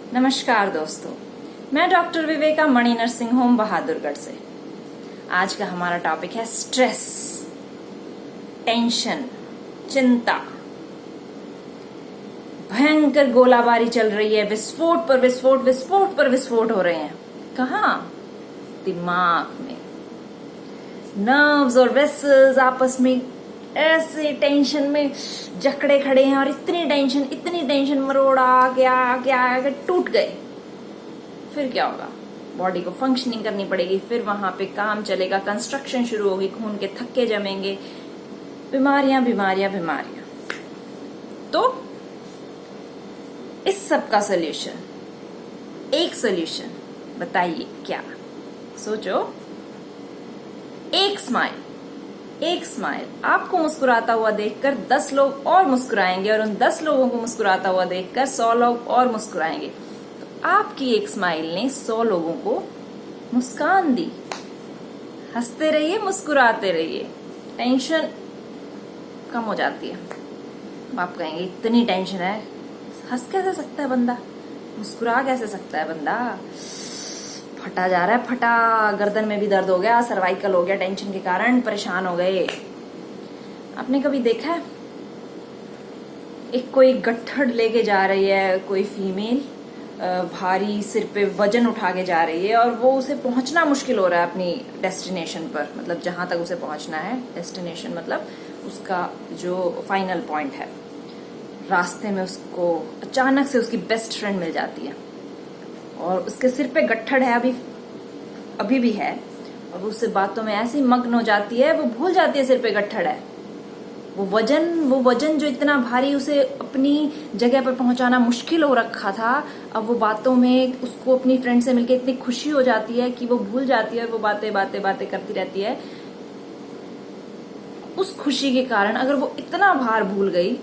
नमस्कार दोस्तों, मैं डॉक्टर विवेका मणि नर्सिंग होम बहादुरगढ़ से। आज का हमारा टॉपिक है स्ट्रेस, टेंशन, चिंता। भयंकर गोलाबारी चल रही है, विस्फोट पर विस्फोट, विस्फोट पर विस्फोट हो रहे हैं। कहाँ? दिमाग में। नर्व्स और वेसल्स आपस में ऐसे टेंशन में जकड़े खड़े हैं और इतनी टेंशन मरोड़ा क्या टूट गए। फिर क्या होगा? बॉडी को फंक्शनिंग करनी पड़ेगी, फिर वहां पे काम चलेगा, कंस्ट्रक्शन शुरू होगी, खून के थक्के जमेंगे, बीमारियां बीमारियां बीमारियां। तो इस सब का सोल्यूशन, एक सोल्यूशन बताइए क्या? सोचो। एक स्माइल। आपको मुस्कुराता हुआ देखकर 10 लोग और मुस्कुराएंगे और उन 10 लोगों को मुस्कुराता हुआ देखकर 100 लोग और मुस्कुराएंगे। तो आपकी एक स्माइल ने 100 लोगों को मुस्कान दी। हंसते रहिए, मुस्कुराते रहिए, टेंशन कम हो जाती है। आप कहेंगे इतनी टेंशन है, हंस कैसे सकता है बंदा, मुस्कुरा कैसे सकता है बंदा? फटा जा रहा है, फटा, गर्दन में भी दर्द हो गया, सर्वाइकल हो गया, टेंशन के कारण परेशान हो गए। आपने कभी देखा है एक कोई गट्ठड़ लेके जा रही है, कोई फीमेल भारी सिर पे वजन उठा के जा रही है और वो उसे पहुंचना मुश्किल हो रहा है अपनी डेस्टिनेशन पर, मतलब जहां तक उसे पहुंचना है। डेस्टिनेशन मतलब उसका जो फाइनल पॉइंट है। रास्ते में उसको अचानक से उसकी बेस्ट फ्रेंड मिल जाती है और उसके सिर पे गट्ठड़ है, अभी भी है, और वो उससे बातों में ऐसी मग्न हो जाती है, वो भूल जाती है सिर पे गट्ठड़ है। वो वजन जो इतना भारी उसे अपनी जगह पर पहुंचाना मुश्किल हो रखा था, अब वो बातों में उसको अपनी फ्रेंड से मिलकर इतनी खुशी हो जाती है कि वो भूल जाती है, वो बातें बातें बातें करती रहती है। उस खुशी के कारण अगर वो इतना भार भूल गई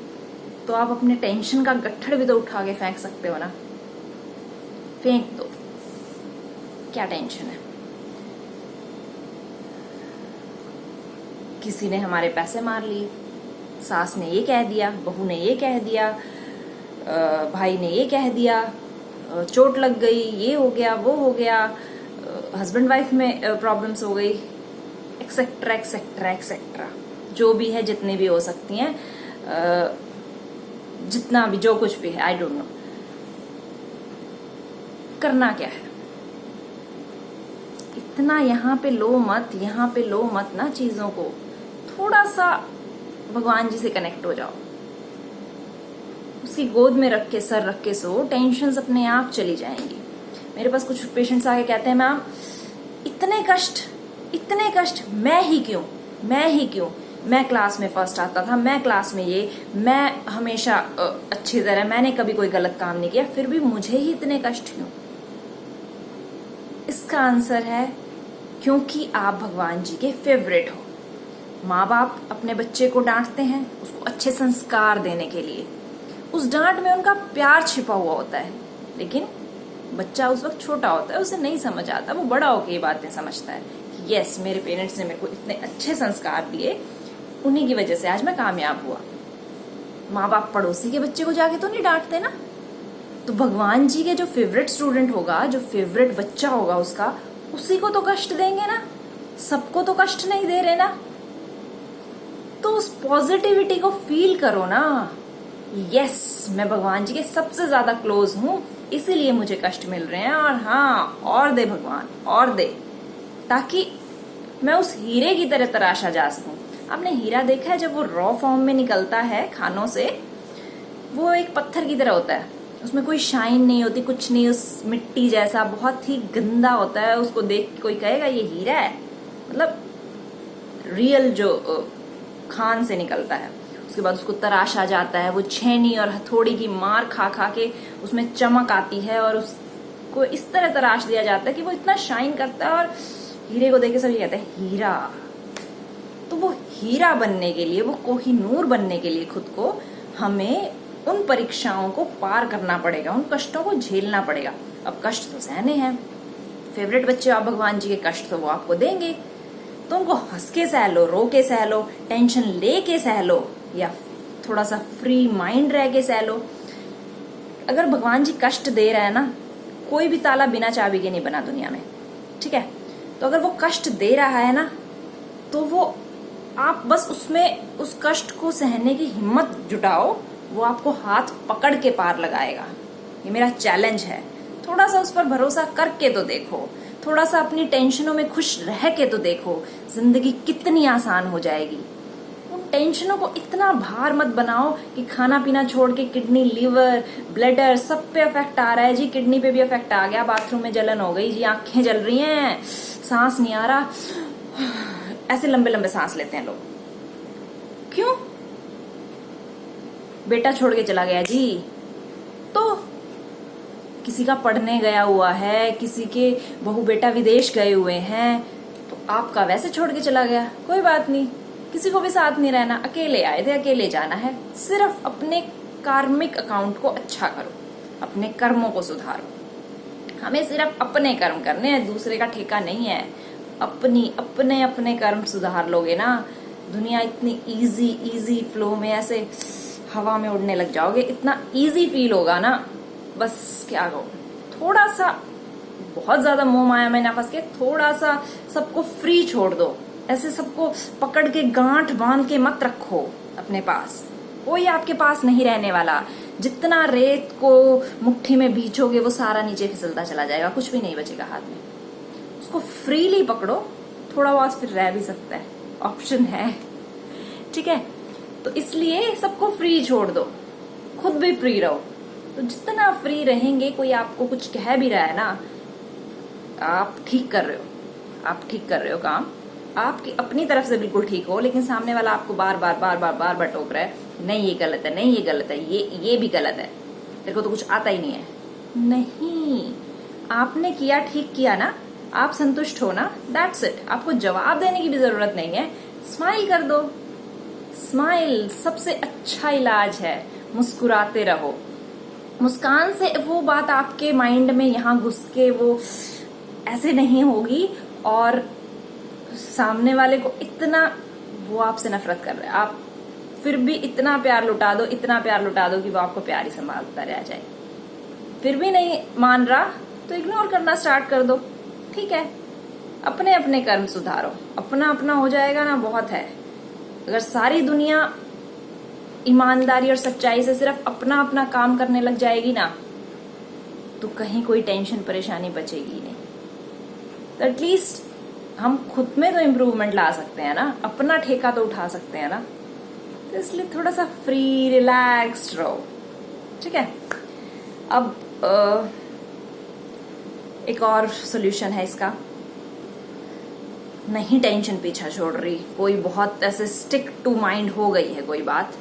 तो आप अपने टेंशन का गट्ठड़ भी तो उठा के फेंक सकते हो ना। फेंक दो, क्या टेंशन है? किसी ने हमारे पैसे मार लिए, सास ने ये कह दिया, बहू ने ये कह दिया, भाई ने ये कह दिया, चोट लग गई, ये हो गया, वो हो गया, हस्बैंड वाइफ में प्रॉब्लम्स हो गई, एक्सेट्रा एक्सेट्रा एक्सेट्रा, जो भी है, जितनी भी हो सकती हैं, जितना भी जो कुछ भी है, आई डोंट नो। करना क्या है? इतना यहाँ पे लो मत ना चीजों को। थोड़ा सा भगवान जी से कनेक्ट हो जाओ, उसकी गोद में रख के, सर रख के सो, टेंशन अपने आप चली जाएंगी। मेरे पास कुछ पेशेंट्स आके कहते हैं, मैम इतने कष्ट मैं ही क्यों? मैं क्लास में फर्स्ट आता था, मैं क्लास में मैं हमेशा अच्छी तरह, मैंने कभी कोई गलत काम नहीं किया, फिर भी मुझे ही इतने कष्ट क्यों? इसका आंसर है क्योंकि आप भगवान जी के फेवरेट हो। माँ बाप अपने बच्चे को डांटते हैं उसको अच्छे संस्कार देने के लिए। उस डांट में उनका प्यार छिपा हुआ होता है, लेकिन बच्चा उस वक्त छोटा होता है, उसे नहीं समझ आता। वो बड़ा होकर ये बातें समझता है कि यस, मेरे पेरेंट्स ने मेरे को इतने अच्छे संस्कार दिए, उन्हीं की वजह से आज मैं कामयाब हुआ। माँ बाप पड़ोसी के बच्चे को जाके तो नहीं डांटते ना। तो भगवान जी के जो फेवरेट स्टूडेंट होगा, जो फेवरेट बच्चा होगा उसका, उसी को तो कष्ट देंगे ना, सबको तो कष्ट नहीं दे रहे ना। तो उस पॉजिटिविटी को फील करो ना। यस, मैं भगवान जी के सबसे ज्यादा क्लोज हूं, इसीलिए मुझे कष्ट मिल रहे हैं, और हाँ, और दे भगवान, और दे, ताकि मैं उस हीरे की तरह तराशा जा सकूं। आपने हीरा देखा है? जब वो रॉ फॉर्म में निकलता है खानों से, वो एक पत्थर की तरह होता है, उसमें कोई शाइन नहीं होती, कुछ नहीं, उस मिट्टी जैसा बहुत ही गंदा होता है। उसको देख कोई कहेगा ये हीरा है? मतलब रियल जो खान से निकलता है। उसके बाद उसको तराशा जाता है, वो छेनी और हथौड़ी की मार खा खा के उसमें चमक आती है और उसको इस तरह तराश दिया जाता है कि वो इतना शाइन करता है, और हीरे को देख के सभी कहते हैं हीरा। तो वो हीरा बनने के लिए, वो कोहिनूर बनने के लिए खुद को हमें उन परीक्षाओं को पार करना पड़ेगा, उन कष्टों को झेलना पड़ेगा। अब कष्ट तो सहने हैं। फेवरेट बच्चे आप भगवान जी के, कष्ट तो वो आपको देंगे, तो उनको हंस के सह लो, रो के सह लो, टेंशन ले के सह लो, या थोड़ा सा फ्री माइंड रह के सह लो। अगर भगवान जी कष्ट दे रहे हैं ना, कोई भी ताला बिना चाबी के नहीं बना दुनिया में, ठीक है। तो अगर वो कष्ट दे रहा है ना, तो वो आप बस उसमें उस कष्ट को सहने की हिम्मत जुटाओ, वो आपको हाथ पकड़ के पार लगाएगा। ये मेरा चैलेंज है। थोड़ा सा उस पर भरोसा करके तो देखो, थोड़ा सा अपनी टेंशनों में खुश रह के तो देखो, जिंदगी कितनी आसान हो जाएगी। उन टेंशनों को इतना भार मत बनाओ कि खाना पीना छोड़ के किडनी, लीवर, ब्लैडर सब पे इफेक्ट आ रहा है जी। किडनी पे भी इफेक्ट आ गया, बाथरूम में जलन हो गई जी, आंखें जल रही हैं, सांस नहीं आ रहा, ऐसे लंबे लंबे सांस लेते हैं लोग। क्यों? बेटा छोड़ के चला गया जी। तो किसी का पढ़ने गया हुआ है, किसी के बहू बेटा विदेश गए हुए हैं, तो आपका वैसे छोड़ के चला गया, कोई बात नहीं, किसी को भी साथ नहीं रहना, अकेले आए थे, अकेले जाना है। सिर्फ अपने कार्मिक अकाउंट को अच्छा करो, अपने कर्मों को सुधारो। हमें सिर्फ अपने कर्म करने हैं, दूसरे का ठेका नहीं है। अपने कर्म सुधार लोगे ना, दुनिया इतनी इजी फ्लो में ऐसे हवा में उड़ने लग जाओगे, इतना इजी फील होगा ना, बस क्या कहो। थोड़ा सा, बहुत ज्यादा मोह माया में ना फंस के, थोड़ा सा सबको फ्री छोड़ दो। ऐसे सबको पकड़ के गांठ बांध के मत रखो अपने पास, कोई आपके पास नहीं रहने वाला। जितना रेत को मुट्ठी में भींचोगे वो सारा नीचे फिसलता चला जाएगा, कुछ भी नहीं बचेगा हाथ में। उसको फ्रीली पकड़ो, थोड़ा बहुत फिर रह भी सकता है, ऑप्शन है, ठीक है। तो इसलिए सबको फ्री छोड़ दो, खुद भी फ्री रहो। तो जितना फ्री रहेंगे, कोई आपको कुछ कह भी रहा है ना, आप ठीक कर रहे हो, आप ठीक कर रहे हो काम, आपकी अपनी तरफ से बिल्कुल ठीक हो, लेकिन सामने वाला आपको बार बार टोक रहा है, नहीं ये गलत है, नहीं ये गलत है, ये भी गलत है, तेरे को तो कुछ आता ही नहीं है। नहीं, आपने किया, ठीक किया ना, आप संतुष्ट हो ना, दैट्स इट। आपको जवाब देने की भी जरूरत नहीं है, स्माइल कर दो। स्माइल सबसे अच्छा इलाज है। मुस्कुराते रहो, मुस्कान से वो बात आपके माइंड में यहाँ घुस के वो ऐसे नहीं होगी, और सामने वाले को इतना, वो आपसे नफरत कर रहा है, आप फिर भी इतना प्यार लुटा दो, इतना प्यार लुटा दो कि वो आपको प्यार ही संभालता रह जाए। फिर भी नहीं मान रहा तो इग्नोर करना स्टार्ट कर दो, ठीक है। अपने अपने कर्म सुधारो, अपना अपना हो जाएगा ना, बहुत है। अगर सारी दुनिया ईमानदारी और सच्चाई से सिर्फ अपना अपना काम करने लग जाएगी ना, तो कहीं कोई टेंशन परेशानी बचेगी नहीं। तो एटलीस्ट हम खुद में तो इम्प्रूवमेंट ला सकते हैं ना, अपना ठेका तो उठा सकते हैं ना। तो इसलिए थोड़ा सा फ्री रिलैक्स्ड रहो, ठीक है। अब एक और सोल्यूशन है इसका। नहीं टेंशन पीछा छोड़ रही, कोई बहुत ऐसे स्टिक टू माइंड हो गई है कोई बात,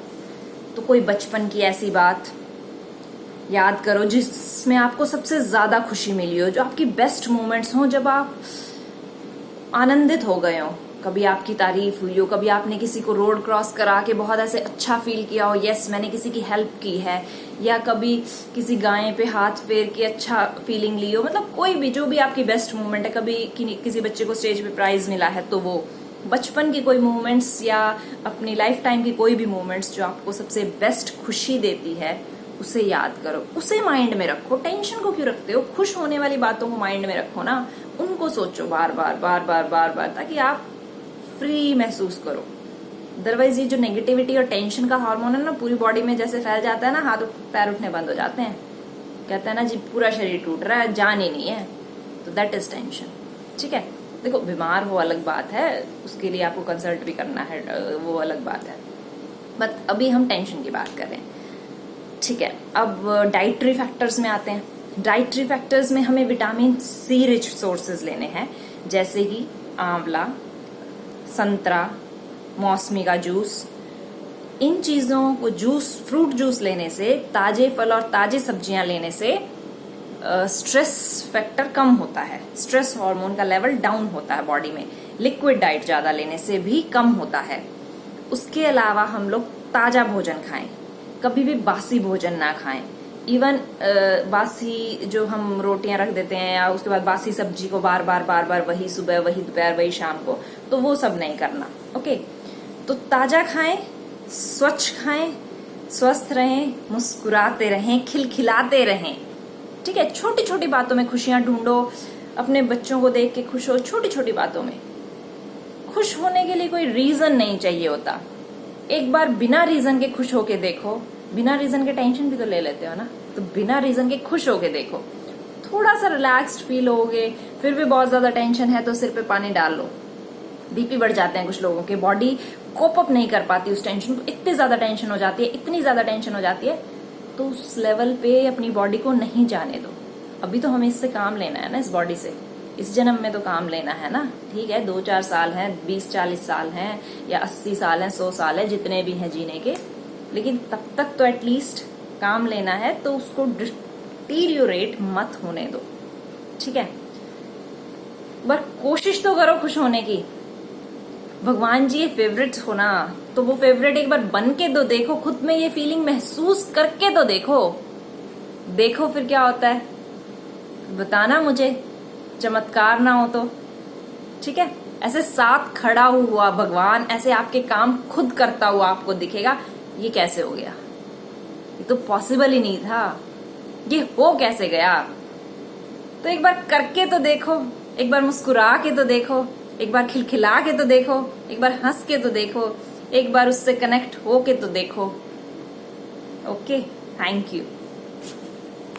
तो कोई बचपन की ऐसी बात याद करो जिसमें आपको सबसे ज्यादा खुशी मिली हो, जो आपकी बेस्ट मोमेंट्स हो, जब आप आनंदित हो गए हो, कभी आपकी तारीफ हुई हो, कभी आपने किसी को रोड क्रॉस करा के बहुत ऐसे अच्छा फील किया हो, यस मैंने किसी की हेल्प की है, या कभी किसी गाय पे हाथ फेर के अच्छा फीलिंग ली हो, मतलब कोई भी, जो भी आपकी बेस्ट मोमेंट है। कभी किसी बच्चे को स्टेज पे प्राइज मिला है, तो वो बचपन की कोई मोमेंट्स या अपनी लाइफ टाइम की कोई भी मोमेंट्स जो आपको सबसे बेस्ट खुशी देती है, उसे याद करो, उसे माइंड में रखो। टेंशन को क्यों रखते हो? खुश होने वाली बातों को माइंड में रखो ना, उनको सोचो बार बार, ताकि आप फ्री महसूस करो। अदरवाइज ये जो नेगेटिविटी और टेंशन का हार्मोन है ना, पूरी बॉडी में जैसे फैल जाता है ना, हाथ पैर उठने बंद हो जाते हैं, कहते हैं ना जी पूरा शरीर टूट रहा है, जान ही नहीं है, तो दैट इज टेंशन, ठीक है। देखो, बीमार हो अलग बात है, उसके लिए आपको कंसल्ट भी करना है, वो अलग बात है, बट अभी हम टेंशन की बात कर रहे हैं, ठीक है। अब डाइटरी फैक्टर्स में आते हैं। डाइटरी फैक्टर्स में हमें विटामिन सी रिच सोर्सेज लेने हैं, जैसे कि आंवला, संतरा, मौसमी का जूस। इन चीजों को फ्रूट जूस लेने से, ताजे फल और ताजे सब्जियां लेने से स्ट्रेस फैक्टर कम होता है, स्ट्रेस हार्मोन का लेवल डाउन होता है बॉडी में। लिक्विड डाइट ज्यादा लेने से भी कम होता है। उसके अलावा हम लोग ताजा भोजन खाएं, कभी भी बासी भोजन ना खाएं। इवन बासी जो हम रोटियां रख देते हैं, या उसके बाद बासी सब्जी को बार बार वही सुबह, वही दोपहर, वही शाम को, तो वो सब नहीं करना, ओके। तो ताजा खाएं, स्वच्छ खाएं, स्वस्थ रहें, मुस्कुराते रहें, खिलखिलाते रहें। ठीक है, छोटी छोटी बातों में खुशियां ढूंढो, अपने बच्चों को देख के खुश हो। छोटी छोटी बातों में खुश होने के लिए कोई रीजन नहीं चाहिए होता। एक बार बिना रीजन के खुश होके देखो। बिना रीजन के टेंशन भी तो ले लेते हो ना, तो बिना रीजन के खुश होके देखो, थोड़ा सा रिलैक्स्ड फील होगे। फिर भी बहुत ज्यादा टेंशन है तो सिर पे पानी डाल लो। बीपी बढ़ जाते हैं कुछ लोगों के, बॉडी कोप अप नहीं कर पाती उस टेंशन को, इतनी ज्यादा टेंशन हो जाती है, इतनी ज्यादा टेंशन हो जाती है। तो उस लेवल पे अपनी बॉडी को नहीं जाने दो। अभी तो हमें इससे काम लेना है ना, इस बॉडी से इस जन्म में तो काम लेना है ना। ठीक है, 2-4 साल हैं, 20-40 साल हैं, या 80 साल हैं, 100 साल है, जितने भी हैं जीने के, लेकिन तब तक तो एटलीस्ट काम लेना है। तो उसको डिटीरियोरेट मत होने दो। ठीक है, बस कोशिश तो करो खुश होने की। भगवान जी ये फेवरेट हो ना, तो वो फेवरेट एक बार बन के तो देखो, खुद में ये फीलिंग महसूस करके तो देखो फिर क्या होता है, बताना मुझे, चमत्कार ना हो तो। ठीक है, ऐसे साथ खड़ा हुआ भगवान ऐसे आपके काम खुद करता हुआ आपको दिखेगा, ये कैसे हो गया? ये तो पॉसिबल ही नहीं था, ये हो कैसे गया? तो एक बार करके तो देखो, एक बार मुस्कुरा के तो देखो, एक बार खिलखिला के तो देखो, एक बार हंस के तो देखो, एक बार उससे कनेक्ट हो के तो देखो। Okay, thank you.